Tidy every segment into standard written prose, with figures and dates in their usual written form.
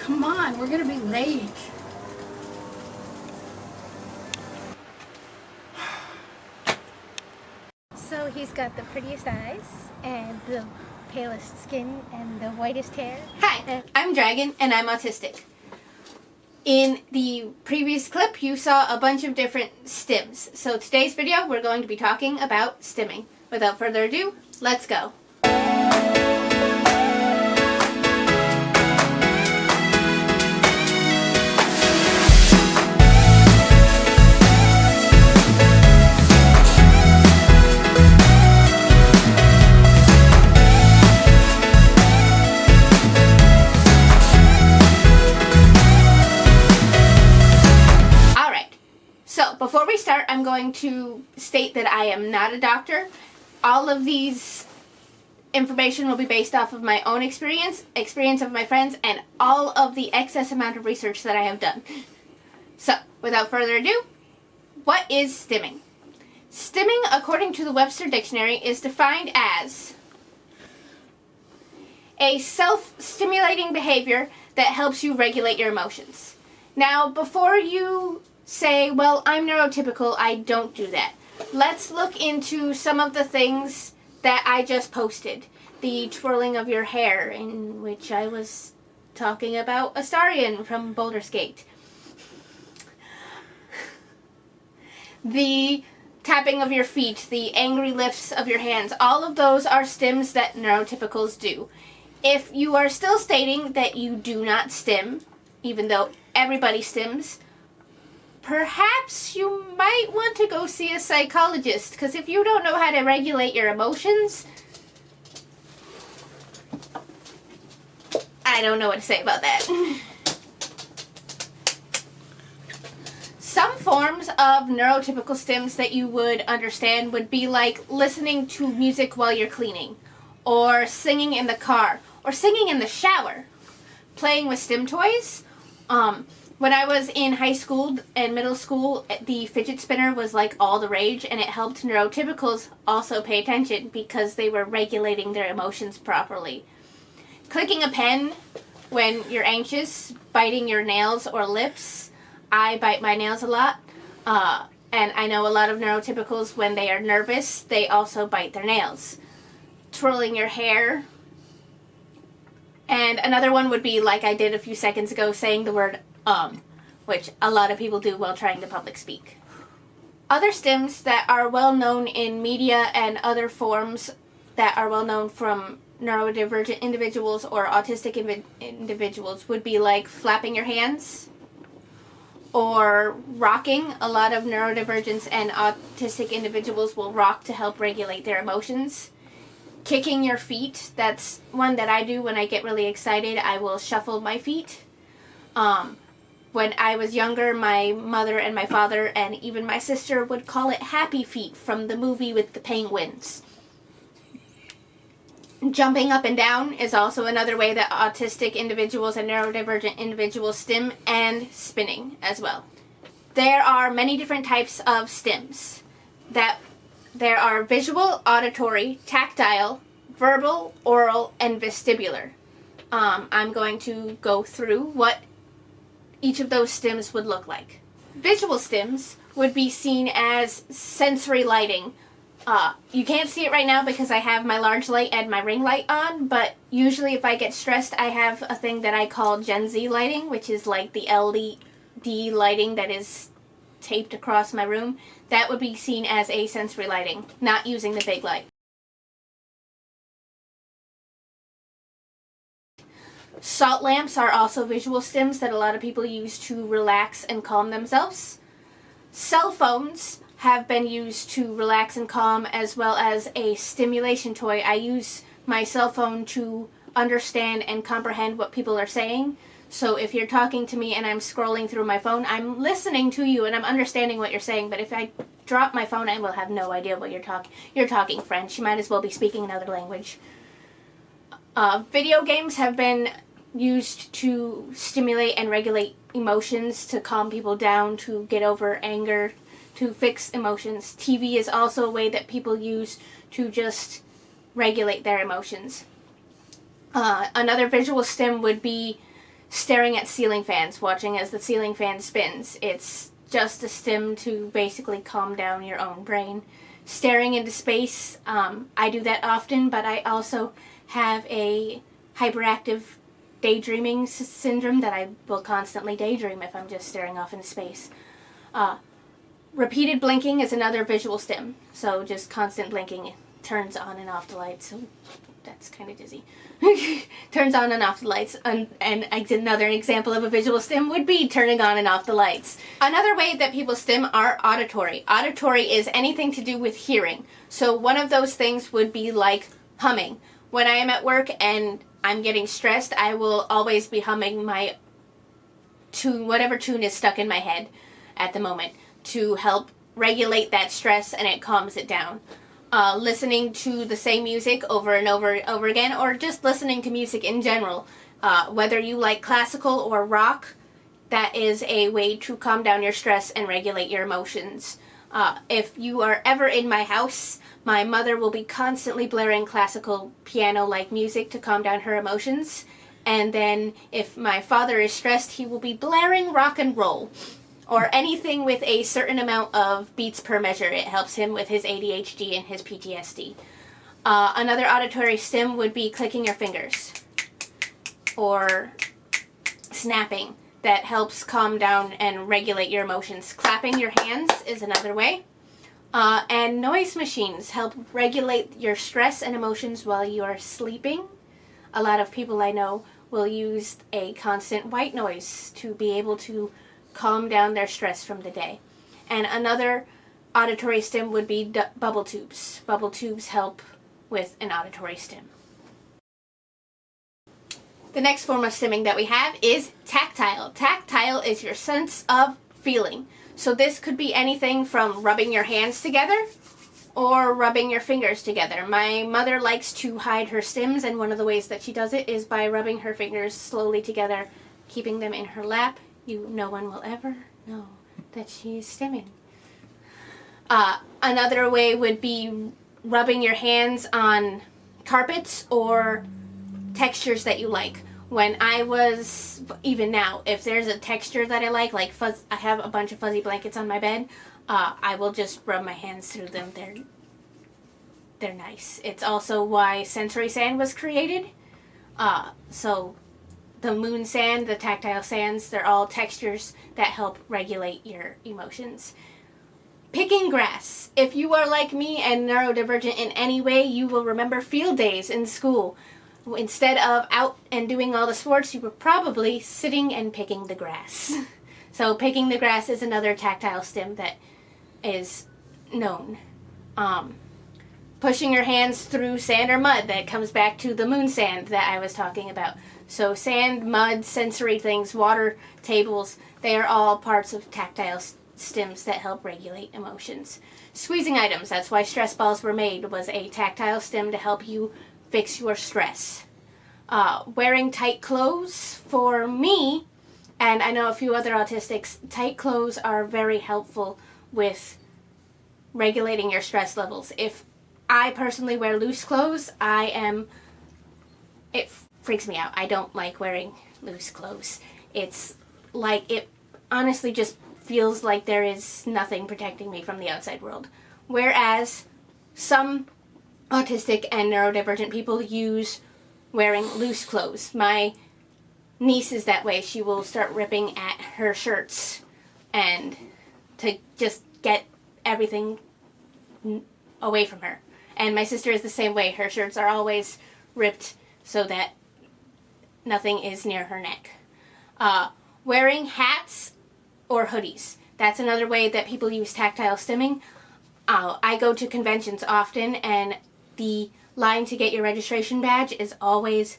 Come on, we're gonna be late. So he's got the prettiest eyes and the palest skin and the whitest hair. Hi, I'm Dragon and I'm autistic. In the previous clip, you saw a bunch of different stims. So today's video, we're going to be talking about stimming. Without further ado, let's go. So, before we start, I'm going to state that I am not a doctor. All of these information will be based off of my own experience of my friends, and all of the excess amount of research that I have done. So, without further ado, what is stimming? Stimming, according to the Webster Dictionary, is defined as a self-stimulating behavior that helps you regulate your emotions. Now, before you say, well, I'm neurotypical, I don't do that. Let's look into some of the things that I just posted. The twirling of your hair, in which I was talking about Astarion from Baldur's Gate. The tapping of your feet, the angry lifts of your hands, all of those are stims that neurotypicals do. If you are still stating that you do not stim, even though everybody stims, perhaps you might want to go see a psychologist, because if you don't know how to regulate your emotions, I don't know what to say about that. Some forms of neurotypical stims that you would understand would be like listening to music while you're cleaning, or singing in the car, or singing in the shower, playing with stim toys. When I was in high school and middle school, the fidget spinner was like all the rage, and it helped neurotypicals also pay attention because they were regulating their emotions properly. Clicking a pen when you're anxious, biting your nails or lips. I bite my nails a lot, and I know a lot of neurotypicals, when they are nervous, they also bite their nails. Twirling your hair. And another one would be, like I did a few seconds ago, saying the word which a lot of people do while trying to public speak. Other stims that are well known in media and other forms that are well known from neurodivergent individuals or autistic individuals would be like flapping your hands or rocking. A lot of neurodivergence and autistic individuals will rock to help regulate their emotions. Kicking your feet, that's one that I do when I get really excited. I will shuffle my feet. When I was younger, my mother and my father and even my sister would call it happy feet from the movie with the penguins. Jumping up and down is also another way that autistic individuals and neurodivergent individuals stim, and spinning as well. There are many different types of stims. There are visual, auditory, tactile, verbal, oral, and vestibular. I'm going to go through what each of those stims would look like. Visual stims would be seen as sensory lighting. You can't see it right now because I have my large light and my ring light on, but usually if I get stressed, I have a thing that I call Gen Z lighting, which is like the LED lighting that is taped across my room. That would be seen as a sensory lighting, not using the big light. Salt lamps are also visual stims that a lot of people use to relax and calm themselves. Cell phones have been used to relax and calm, as well as a stimulation toy. I use my cell phone to understand and comprehend what people are saying. So if you're talking to me and I'm scrolling through my phone, I'm listening to you and I'm understanding what you're saying. But if I drop my phone, I will have no idea what you're talking. You're talking French. You might as well be speaking another language. Video games have been used to stimulate and regulate emotions, to calm people down, to get over anger, to fix emotions. TV is also a way that people use to just regulate their emotions. Another visual stim would be staring at ceiling fans, watching as the ceiling fan spins. It's just a stim to basically calm down your own brain. Staring into space, I do that often, but I also have a hyperactive daydreaming syndrome that I will constantly daydream if I'm just staring off into space. Repeated blinking is another visual stim. So just constant blinking turns on and off the lights. So that's kind of dizzy. Turns on and off the lights. And another example of a visual stim would be turning on and off the lights. Another way that people stim are auditory. Auditory is anything to do with hearing. So one of those things would be like humming. When I am at work and I'm getting stressed, I will always be humming my tune, whatever tune is stuck in my head at the moment, to help regulate that stress, and it calms it down. Listening to the same music over and over again, or just listening to music in general, whether you like classical or rock, that is a way to calm down your stress and regulate your emotions. If you are ever in my house, my mother will be constantly blaring classical piano-like music to calm down her emotions. And then if my father is stressed, he will be blaring rock and roll, or anything with a certain amount of beats per measure. It helps him with his ADHD and his PTSD. Another auditory stim would be clicking your fingers or snapping. That helps calm down and regulate your emotions. Clapping your hands is another way. And noise machines help regulate your stress and emotions while you are sleeping. A lot of people I know will use a constant white noise to be able to calm down their stress from the day. And another auditory stim would be bubble tubes. Bubble tubes help with an auditory stim. The next form of stimming that we have is tactile. Tactile is your sense of feeling. So this could be anything from rubbing your hands together or rubbing your fingers together. My mother likes to hide her stims, and one of the ways that she does it is by rubbing her fingers slowly together, keeping them in her lap. No one will ever know that she is stimming. Another way would be rubbing your hands on carpets or textures that you like. When I was, even now, if there's a texture that I like I have a bunch of fuzzy blankets on my bed, I will just rub my hands through them. They're nice. It's also why sensory sand was created. So the moon sand, the tactile sands, they're all textures that help regulate your emotions. Picking grass. If you are like me and neurodivergent in any way, you will remember field days in school. Instead of out and doing all the sports, you were probably sitting and picking the grass. So picking the grass is another tactile stim that is known. Pushing your hands through sand or mud, that comes back to the moon sand that I was talking about. So sand, mud, sensory things, water tables, they are all parts of tactile stims that help regulate emotions. Squeezing items, that's why stress balls were made, was a tactile stim to help you fix your stress. Wearing tight clothes, for me, and I know a few other autistics, tight clothes are very helpful with regulating your stress levels. If I personally wear loose clothes, it freaks me out. I don't like wearing loose clothes. It's like, it honestly just feels like there is nothing protecting me from the outside world. Whereas some autistic and neurodivergent people use wearing loose clothes. My niece is that way. She will start ripping at her shirts and to just get everything away from her. And my sister is the same way. Her shirts are always ripped so that nothing is near her neck. Wearing hats or hoodies. That's another way that people use tactile stimming. I go to conventions often, and the line to get your registration badge is always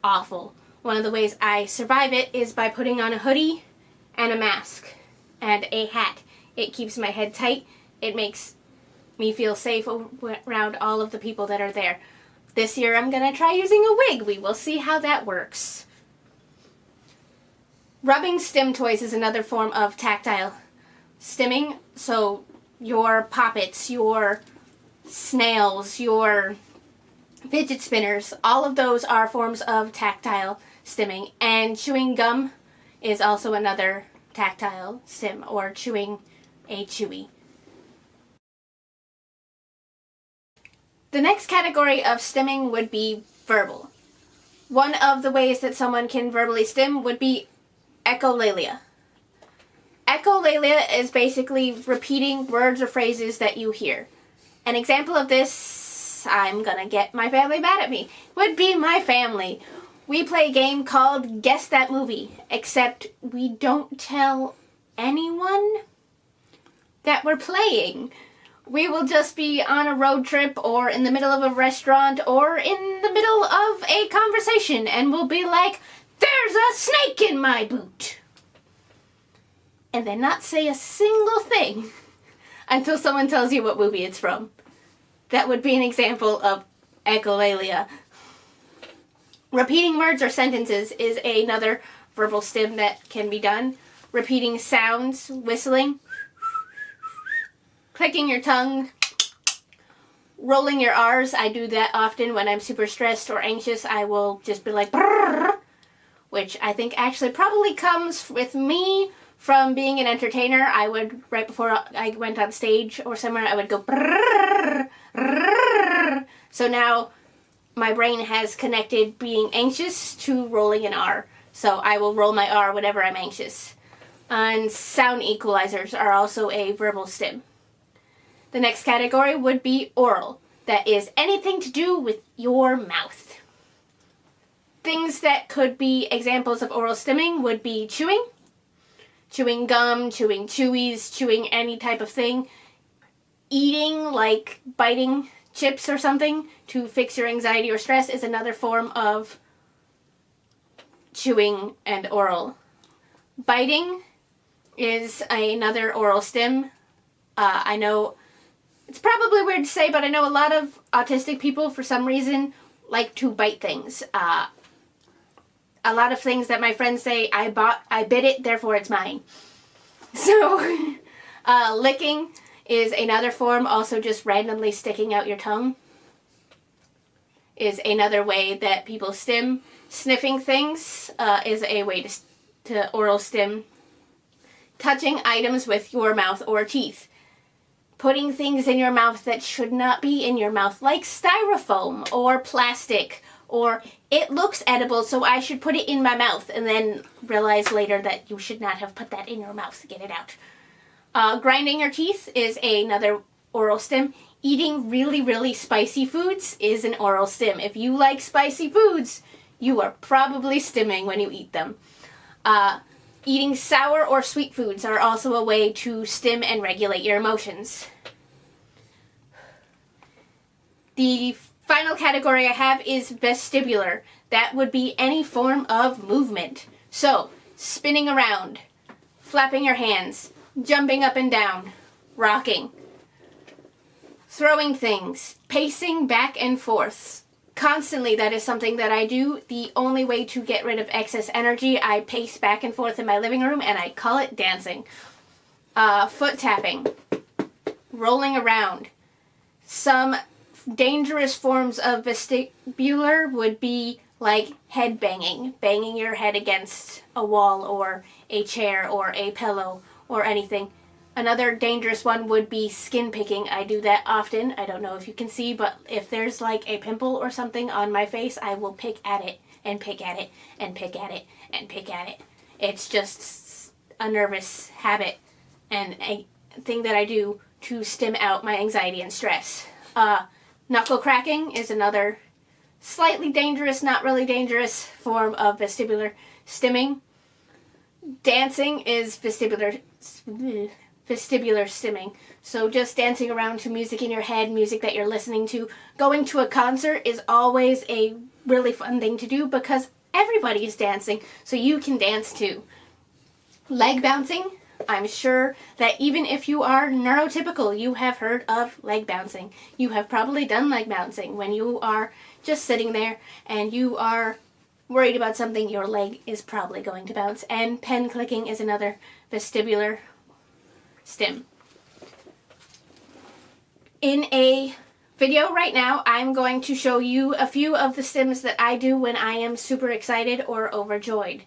awful. One of the ways I survive it is by putting on a hoodie and a mask and a hat. It keeps my head tight. It makes me feel safe around all of the people that are there. This year I'm going to try using a wig. We will see how that works. Rubbing stim toys is another form of tactile stimming. So your poppets, your snails, your fidget spinners, all of those are forms of tactile stimming. And chewing gum is also another tactile stim, or chewing a chewy. The next category of stimming would be verbal. One of the ways that someone can verbally stim would be echolalia. Echolalia is basically repeating words or phrases that you hear. An example of this, I'm gonna get my family mad at me, would be my family. We play a game called Guess That Movie, except we don't tell anyone that we're playing. We will just be on a road trip or in the middle of a restaurant or in the middle of a conversation, and we'll be like, "There's a snake in my boot!" And then not say a single thing until someone tells you what movie it's from. That would be an example of echolalia. Repeating words or sentences is another verbal stim that can be done. Repeating sounds, whistling, clicking your tongue, rolling your R's. I do that often when I'm super stressed or anxious. I will just be like, brrr, which I think actually probably comes with me from being an entertainer. I would, right before I went on stage or somewhere, I would go brrr, brrr. So now my brain has connected being anxious to rolling an R. So I will roll my R whenever I'm anxious. And sound equalizers are also a verbal stim. The next category would be oral. That is anything to do with your mouth. Things that could be examples of oral stimming would be chewing, chewing gum, chewing chewies, chewing any type of thing. Eating, like biting chips or something to fix your anxiety or stress, is another form of chewing and oral. Biting is another oral stim. I know it's probably weird to say, but I know a lot of autistic people, for some reason, like to bite things. A lot of things that my friends say, I bit it, therefore it's mine. So, licking is another form, also just randomly sticking out your tongue is another way that people stim. Sniffing things is a way to oral stim. Touching items with your mouth or teeth. Putting things in your mouth that should not be in your mouth, like styrofoam or plastic, or it looks edible, so I should put it in my mouth, and then realize later that you should not have put that in your mouth. Get it out. Grinding your teeth is another oral stim. Eating really, really spicy foods is an oral stim. If you like spicy foods, you are probably stimming when you eat them. Eating sour or sweet foods are also a way to stim and regulate your emotions. The final category I have is vestibular. That would be any form of movement. So, spinning around, flapping your hands, jumping up and down, rocking, throwing things, pacing back and forth. Constantly, that is something that I do. The only way to get rid of excess energy, I pace back and forth in my living room, and I call it dancing. Foot tapping, rolling around. Some dangerous forms of vestibular would be like head banging, banging your head against a wall or a chair or a pillow or anything. Another dangerous one would be skin picking. I do that often. I don't know if you can see, but if there's like a pimple or something on my face, I will pick at it and pick at it and pick at it and pick at it. It's just a nervous habit and a thing that I do to stim out my anxiety and stress. Knuckle cracking is another slightly dangerous, not really dangerous form of vestibular stimming. Dancing is vestibular stimming. So just dancing around to music in your head, music that you're listening to. Going to a concert is always a really fun thing to do because everybody is dancing, so you can dance too. Leg bouncing. I'm sure that even if you are neurotypical, you have heard of leg bouncing. You have probably done leg bouncing when you are just sitting there and you are worried about something, your leg is probably going to bounce. And pen clicking is another vestibular stim. In a video right now, I'm going to show you a few of the stims that I do when I am super excited or overjoyed.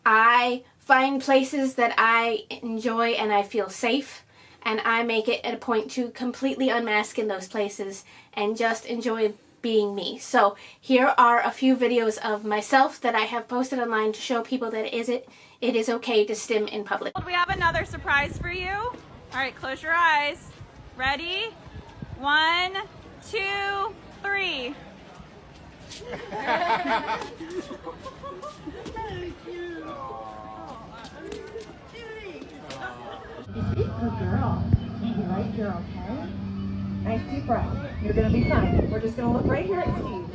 I find places that I enjoy and I feel safe, and I make it a point to completely unmask in those places and just enjoy being me. So here are a few videos of myself that I have posted online to show people that it is okay to stim in public. We have another surprise for you. All right, close your eyes. Ready? 1, 2, 3. Good girl. You right here, okay? Nice deep breath. You're gonna be fine. We're just gonna look right here at Steve.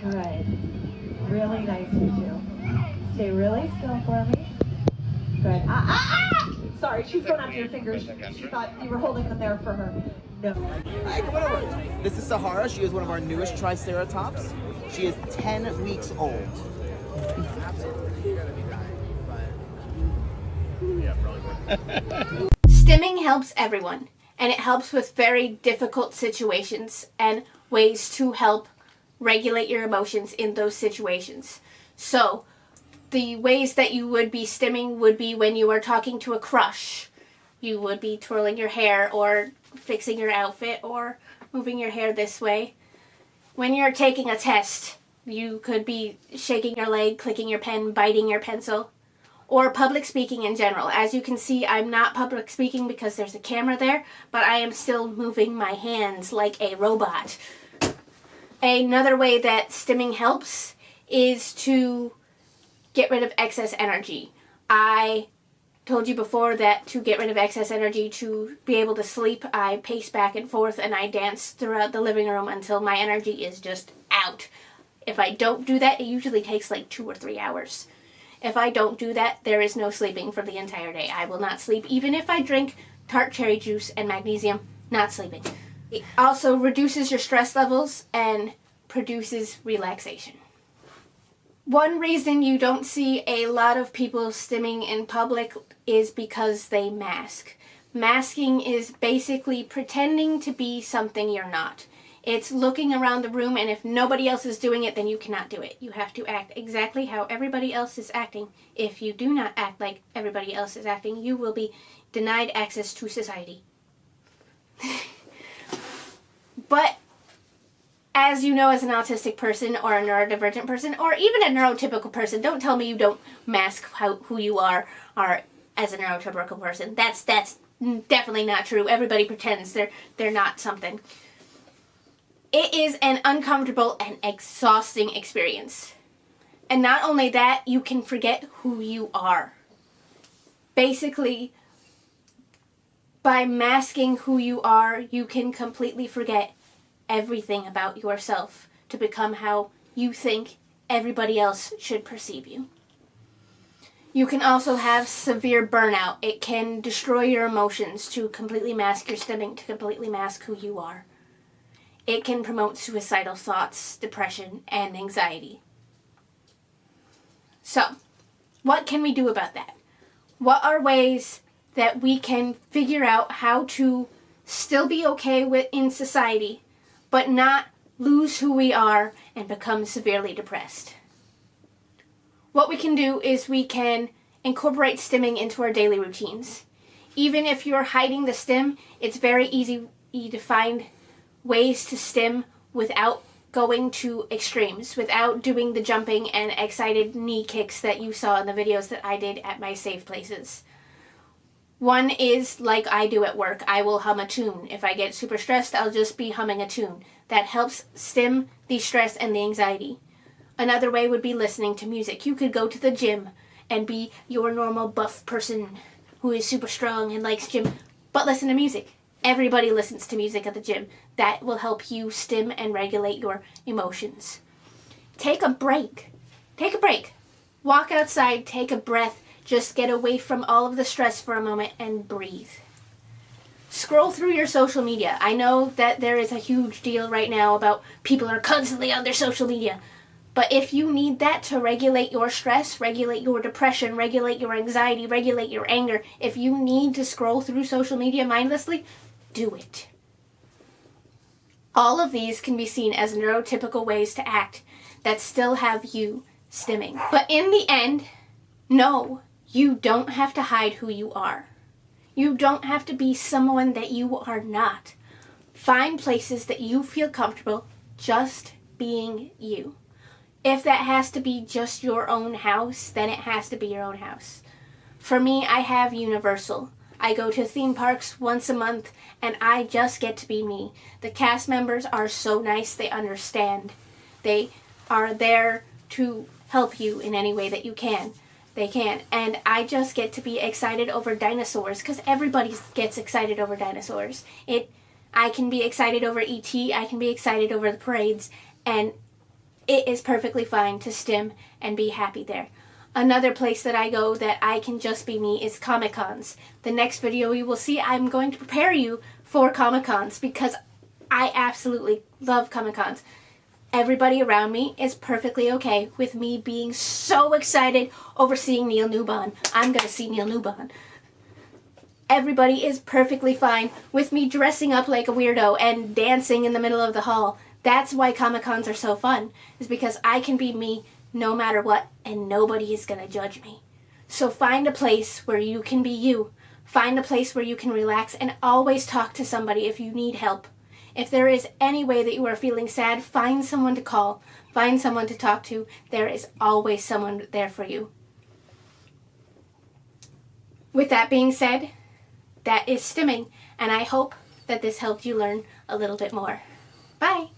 Good. Really nice, you two. Stay really still for me. Good. Sorry, she's going after your fingers. She thought you were holding them there for her. No. Hi, come on over. This is Sahara. She is one of our newest Triceratops. She is 10 weeks old. Stimming helps everyone, and it helps with very difficult situations and ways to help regulate your emotions in those situations. So, the ways that you would be stimming would be when you are talking to a crush. You would be twirling your hair or fixing your outfit or moving your hair this way. When you're taking a test, you could be shaking your leg, clicking your pen, biting your pencil, or public speaking in general. As you can see, I'm not public speaking because there's a camera there, but I am still moving my hands like a robot. Another way that stimming helps is to get rid of excess energy. I told you before that to get rid of excess energy, to be able to sleep, I pace back and forth and I dance throughout the living room until my energy is just out. If I don't do that, it usually takes like 2 or 3 hours. If I don't do that, there is no sleeping for the entire day. I will not sleep, even if I drink tart cherry juice and magnesium, not sleeping. It also reduces your stress levels and produces relaxation. One reason you don't see a lot of people stimming in public is because they mask. Masking is basically pretending to be something you're not. It's looking around the room, and if nobody else is doing it, then you cannot do it. You have to act exactly how everybody else is acting. If you do not act like everybody else is acting, you will be denied access to society. But as you know, as an autistic person or a neurodivergent person or even a neurotypical person, don't tell me you don't mask who you are as a neurotypical person. That's definitely not true. Everybody pretends they're not something. It is an uncomfortable and exhausting experience. And not only that, you can forget who you are. Basically, by masking who you are, you can completely forget everything about yourself to become how you think everybody else should perceive you. You can also have severe burnout. It can destroy your emotions to completely mask your stimming, to completely mask who you are. It can promote suicidal thoughts, depression, and anxiety. So, what can we do about that? What are ways that we can figure out how to still be okay in society, but not lose who we are and become severely depressed? What we can do is we can incorporate stimming into our daily routines. Even if you're hiding the stim, it's very easy to find ways to stim without going to extremes, without doing the jumping and excited knee kicks that you saw in the videos that I did at my safe places. One is like I do at work. I will hum a tune. If I get super stressed, I'll just be humming a tune. That helps stim the stress and the anxiety. Another way would be listening to music. You could go to the gym and be your normal buff person who is super strong and likes gym, but listen to music. Everybody listens to music at the gym. That will help you stim and regulate your emotions. Take a break. Take a break. Walk outside, take a breath. Just get away from all of the stress for a moment and breathe. Scroll through your social media. I know that there is a huge deal right now about people are constantly on their social media. But if you need that to regulate your stress, regulate your depression, regulate your anxiety, regulate your anger, if you need to scroll through social media mindlessly, do it. All of these can be seen as neurotypical ways to act that still have you stimming. But in the end, no, you don't have to hide who you are. You don't have to be someone that you are not. Find places that you feel comfortable just being you. If that has to be just your own house, then it has to be your own house. For me, I have Universal. I go to theme parks once a month, and I just get to be me. The cast members are so nice, they understand. They are there to help you in any way that you can. They can. And I just get to be excited over dinosaurs, because everybody gets excited over dinosaurs. I can be excited over E.T., I can be excited over the parades, and it is perfectly fine to stim and be happy there. Another place that I go that I can just be me is Comic-Cons. The next video you will see, I'm going to prepare you for Comic-Cons because I absolutely love Comic-Cons. Everybody around me is perfectly okay with me being so excited over seeing Neil Newbon. I'm going to see Neil Newbon. Everybody is perfectly fine with me dressing up like a weirdo and dancing in the middle of the hall. That's why Comic-Cons are so fun, is because I can be me no matter what, and nobody is going to judge me. So find a place where you can be you. Find a place where you can relax, and always talk to somebody if you need help. If there is any way that you are feeling sad, find someone to call. Find someone to talk to. There is always someone there for you. With that being said, that is stimming, and I hope that this helped you learn a little bit more. Bye!